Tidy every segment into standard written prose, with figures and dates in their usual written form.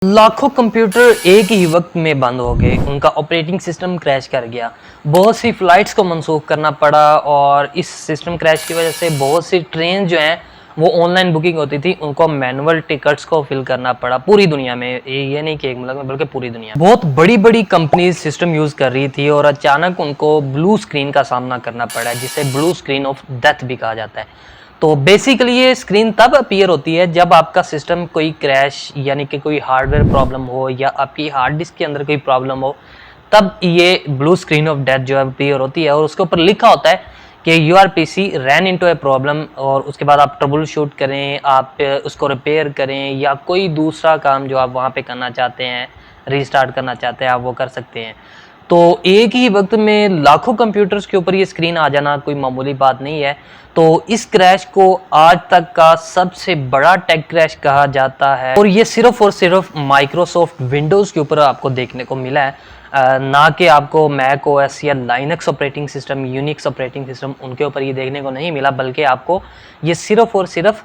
लाखों कंप्यूटर एक ही वक्त में बंद हो गए, उनका ऑपरेटिंग सिस्टम क्रैश कर गया। बहुत सी फ्लाइट्स को मनसूख करना पड़ा और इस सिस्टम क्रैश की वजह से बहुत सी ट्रेन जो हैं वो ऑनलाइन बुकिंग होती थी, उनको मैनुअल टिकट्स को फिल करना पड़ा पूरी दुनिया में। ये नहीं कि एक मुल्क में बल्कि पूरी दुनिया में। बहुत बड़ी बड़ी कंपनीज सिस्टम यूज कर रही थी और अचानक उनको ब्लू स्क्रीन का सामना करना पड़ा, जिसे ब्लू स्क्रीन ऑफ डेथ भी कहा जाता है। तो बेसिकली ये स्क्रीन तब अपीयर होती है जब आपका सिस्टम कोई क्रैश यानी कि कोई हार्डवेयर प्रॉब्लम हो या आपकी हार्ड डिस्क के अंदर कोई प्रॉब्लम हो, तब ये ब्लू स्क्रीन ऑफ डेथ जो है अपीयर होती है और उसके ऊपर लिखा होता है कि your PC ran into a problem. और उसके बाद आप ट्रबल शूट करें, आप उसको रिपेयर करें या कोई दूसरा काम जो आप वहाँ पे करना चाहते हैं, रीस्टार्ट करना चाहते हैं, आप वो कर सकते हैं। तो एक ही वक्त में लाखों कंप्यूटर्स के ऊपर ये स्क्रीन आ जाना कोई मामूली बात नहीं है। तो इस क्रैश को आज तक का सबसे बड़ा टेक क्रैश कहा जाता है और ये सिर्फ और सिर्फ माइक्रोसॉफ्ट विंडोज़ के ऊपर आपको देखने को मिला है, ना कि आपको मैक ओएस या Linux operating system, Unix operating system, उनके ऊपर ये देखने को नहीं मिला, बल्कि आपको ये सिर्फ और सिर्फ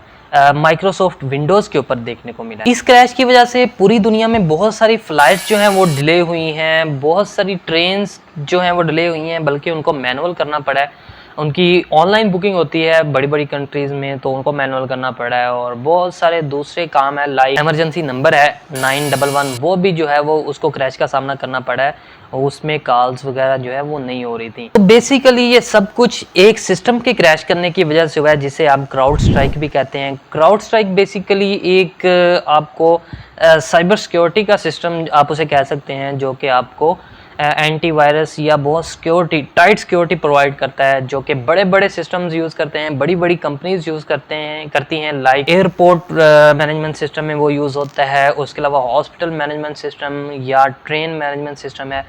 माइक्रोसॉफ्ट विंडोज़ के ऊपर देखने को मिला। इस क्रैश की वजह से पूरी दुनिया में बहुत सारी फ्लाइट्स जो हैं वो डिले हुई हैं, बहुत सारी ट्रेन्स जो हैं वो डिले हुई हैं, बल्कि उनको मैनुअल करना पड़ा है। उनकी ऑनलाइन बुकिंग होती है बड़ी बड़ी कंट्रीज़ में, तो उनको मैनुअल करना पड़ा है। और बहुत सारे दूसरे काम है, लाइक इमरजेंसी नंबर है 911, वो भी जो है वो उसको क्रैश का सामना करना पड़ा है और उसमें कॉल्स वगैरह जो है वो नहीं हो रही थी। तो बेसिकली ये सब कुछ एक सिस्टम के क्रैश करने की वजह से हुआ है, जिसे आप क्राउड स्ट्राइक भी कहते हैं। क्राउड स्ट्राइक बेसिकली एक आपको साइबर सिक्योरिटी का सिस्टम आप उसे कह सकते हैं, जो कि आपको एंटीवायरस या बहुत सिक्योरिटी, टाइट सिक्योरिटी प्रोवाइड करता है, जो कि बड़े बड़े सिस्टम्स यूज़ करते हैं, बड़ी बड़ी कंपनीज यूज़ करती हैं। लाइक एयरपोर्ट मैनेजमेंट सिस्टम में वो यूज़ होता है, उसके अलावा हॉस्पिटल मैनेजमेंट सिस्टम या ट्रेन मैनेजमेंट सिस्टम है,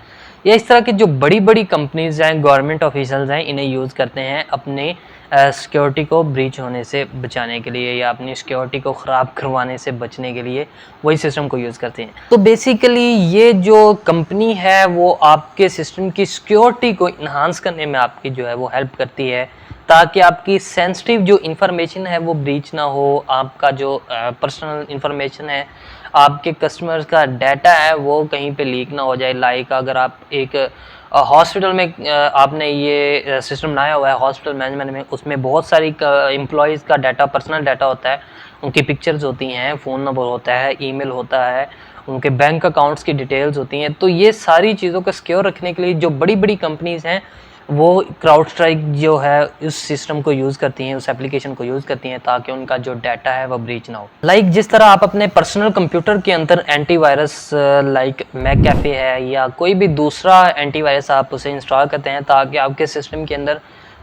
या इस तरह की जो बड़ी बड़ी कंपनीज हैं, गवर्नमेंट ऑफिशियल्स हैं, इन्हें यूज़ करते हैं अपने सिक्योरिटी को ब्रीच होने से बचाने के लिए या अपनी सिक्योरिटी को ख़राब करवाने से बचने के लिए वही सिस्टम को यूज़ करते हैं। तो बेसिकली ये जो कंपनी है वो आपके सिस्टम की सिक्योरिटी को इन्हांस करने में आपकी जो है वो हेल्प करती है, ताकि आपकी सेंसिटिव जो इन्फॉर्मेशन है वो ब्रीच ना हो, आपका जो पर्सनल इन्फॉर्मेशन है, आपके कस्टमर्स का डाटा है, वो कहीं पे लीक ना हो जाए। लाइक अगर आप एक हॉस्पिटल में आपने ये सिस्टम बनाया हुआ है हॉस्पिटल मैनेजमेंट में, उसमें बहुत सारी एम्प्लॉयज़ का डाटा, पर्सनल डाटा होता है, उनकी पिक्चर्स होती हैं, फ़ोन नंबर होता है, ईमेल होता है, उनके बैंक अकाउंट्स की डिटेल्स होती हैं। तो ये सारी चीज़ों को सिक्योर रखने के लिए जो बड़ी बड़ी कंपनीज़ हैं वो क्राउड स्ट्राइक जो है उस सिस्टम को यूज़ करती हैं, उस एप्लीकेशन को यूज़ करती हैं, ताकि उनका जो डाटा है वो ब्रीच ना हो। लाइक जिस तरह आप अपने पर्सनल कंप्यूटर के अंदर एंटीवायरस लाइक मैकएफे है या कोई भी दूसरा एंटीवायरस आप उसे इंस्टॉल करते हैं, ताकि आपके सिस्टम के अंदर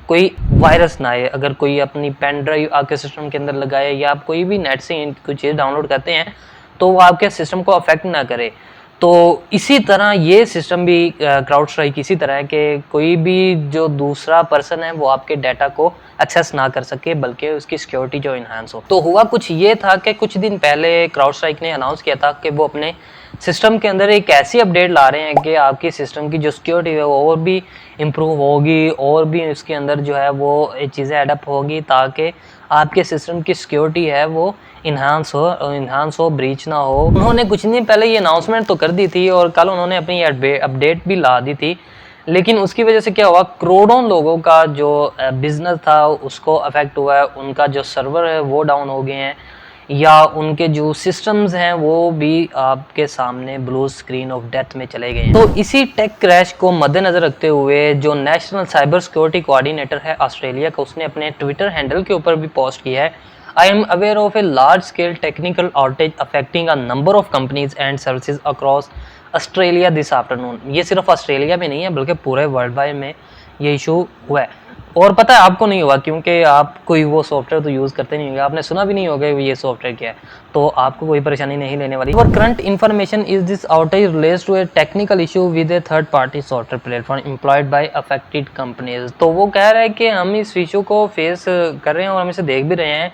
कोई वायरस ना आए। अगर कोई अपनी पेन ड्राइव आपके सिस्टम के अंदर लगाए या आप कोई भी नेट से कोई चीज़ डाउनलोड करते हैं तो वो आपके सिस्टम को अफेक्ट ना करे। तो इसी तरह ये सिस्टम भी क्राउड स्ट्राइक इसी तरह है कि कोई भी जो दूसरा पर्सन है वो आपके डाटा को एक्सेस ना कर सके, बल्कि उसकी सिक्योरिटी जो इन्हांस हो। तो हुआ कुछ ये था कि कुछ दिन पहले क्राउड स्ट्राइक ने अनाउंस किया था कि वो अपने सिस्टम के अंदर एक ऐसी अपडेट ला रहे हैं कि आपकी सिस्टम की जो सिक्योरिटी है वो और भी इम्प्रूव होगी और भी इसके अंदर जो है वो चीज़ें एडप्ट होगी, ताकि आपके सिस्टम की सिक्योरिटी है वो इन्हांस हो, ब्रीच ना हो। उन्होंने कुछ दिन पहले ये अनाउंसमेंट तो कर दी थी और कल उन्होंने अपनी अपडेट भी ला दी थी, लेकिन उसकी वजह से क्या हुआ, करोड़ों लोगों का जो बिजनेस था उसको अफेक्ट हुआ है, उनका जो सर्वर है वो डाउन हो गए हैं, या उनके जो सिस्टम्स हैं वो भी आपके सामने ब्लू स्क्रीन ऑफ डेथ में चले गए हैं। तो इसी टेक क्रैश को मद्देनजर रखते हुए जो नेशनल साइबर सिक्योरिटी कोऑर्डिनेटर है ऑस्ट्रेलिया का, उसने अपने ट्विटर हैंडल के ऊपर भी पोस्ट किया है, I am aware of a large scale technical outage affecting a number of companies and services across Australia this afternoon। ये सिर्फ ऑस्ट्रेलिया में नहीं है बल्कि पूरे वर्ल्ड वाइड में ये इशू हुआ है। और पता है आपको नहीं हुआ, क्योंकि आप कोई वो सॉफ्टवेयर तो यूज़ करते नहीं होंगे, आपने सुना भी नहीं होगा ये सॉफ्टवेयर क्या है, तो आपको कोई परेशानी नहीं लेने वाली। और current information is this outage relates to a technical issue with a third party software platform employed by affected companies. तो वो कह रहा है कि हम इस इशू को फेस कर रहे हैं और हम इसे देख भी रहे हैं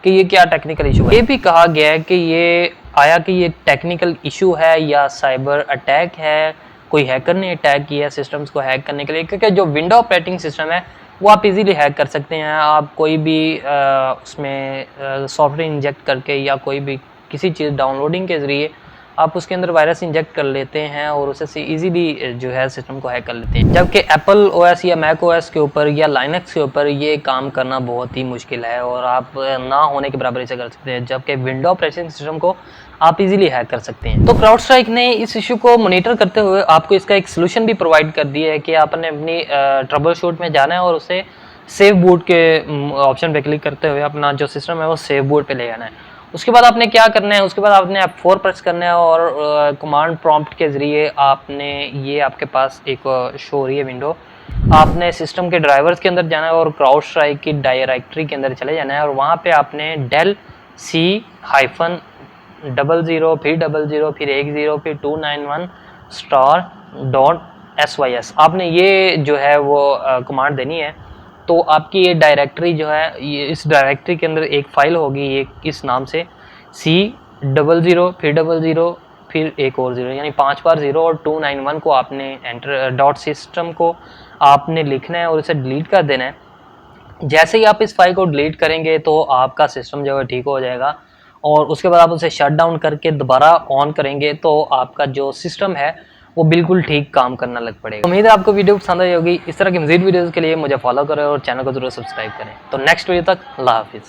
कि ये क्या टेक्निकल इशू है। ये भी कहा गया है कि ये टेक्निकल इशू है या साइबर अटैक है, कोई हैकर ने अटैक किया सिस्टम्स को हैक करने के लिए, क्योंकि जो विंडो ऑपरेटिंग सिस्टम है वो आप इजीली हैक कर सकते हैं। आप कोई भी उसमें सॉफ्टवेयर इंजेक्ट करके या कोई भी किसी चीज़ डाउनलोडिंग के ज़रिए आप उसके अंदर वायरस इंजेक्ट कर लेते हैं और उससे इजीली जो है सिस्टम को हैक कर लेते हैं। जबकि एप्पल ओएस या मैक ओएस के ऊपर या लाइनक्स के ऊपर ये काम करना बहुत ही मुश्किल है और आप ना होने के बराबर इसे कर सकते हैं, जबकि विंडो ऑपरेटिंग सिस्टम को आप इजीली हैक कर सकते हैं। तो क्राउडस्ट्राइक ने इस इशू को मॉनिटर करते हुए आपको इसका एक सोल्यूशन भी प्रोवाइड कर दिया है कि आपने अपनी ट्रबल शूट में जाना है और उसे सेव बूट के ऑप्शन पे क्लिक करते हुए अपना जो सिस्टम है वो सेव बूट पे ले जाना है। उसके बाद आपने क्या करना है, उसके बाद आपने F4 प्रेस करना है और कमांड प्रॉम्प्ट के ज़रिए आपने ये आपके पास एक शो हो रही है विंडो, आपने सिस्टम के ड्राइवर्स के अंदर जाना है और क्राउडस्ट्राइक की डायरेक्टरी के अंदर चले जाना है और वहाँ पे आपने डेल C-00 फिर 00 फिर 10 फिर 291 $.sys आपने ये जो है वो कमांड देनी है। तो आपकी ये डायरेक्टरी जो है, ये इस डायरेक्टरी के अंदर एक फ़ाइल होगी ये इस नाम से C-00 फिर 00 फिर एक और 0, यानी 5 बार 0 और 291 को आपने एंटर डॉट सिस्टम को आपने लिखना है और इसे डिलीट कर देना है। जैसे ही आप इस फाइल को डिलीट करेंगे तो आपका सिस्टम जो है ठीक हो जाएगा और उसके बाद आप उसे शट डाउन करके दोबारा ऑन करेंगे तो आपका जो सिस्टम है वो बिल्कुल ठीक काम करना लग पड़ेगा। उम्मीद है आपको वीडियो पसंद आई होगी। इस तरह की मज़ीद वीडियोज़ के लिए मुझे फॉलो करें और चैनल को जरूर सब्सक्राइब करें। तो नेक्स्ट वीडियो तक अल्लाह हाफिज़।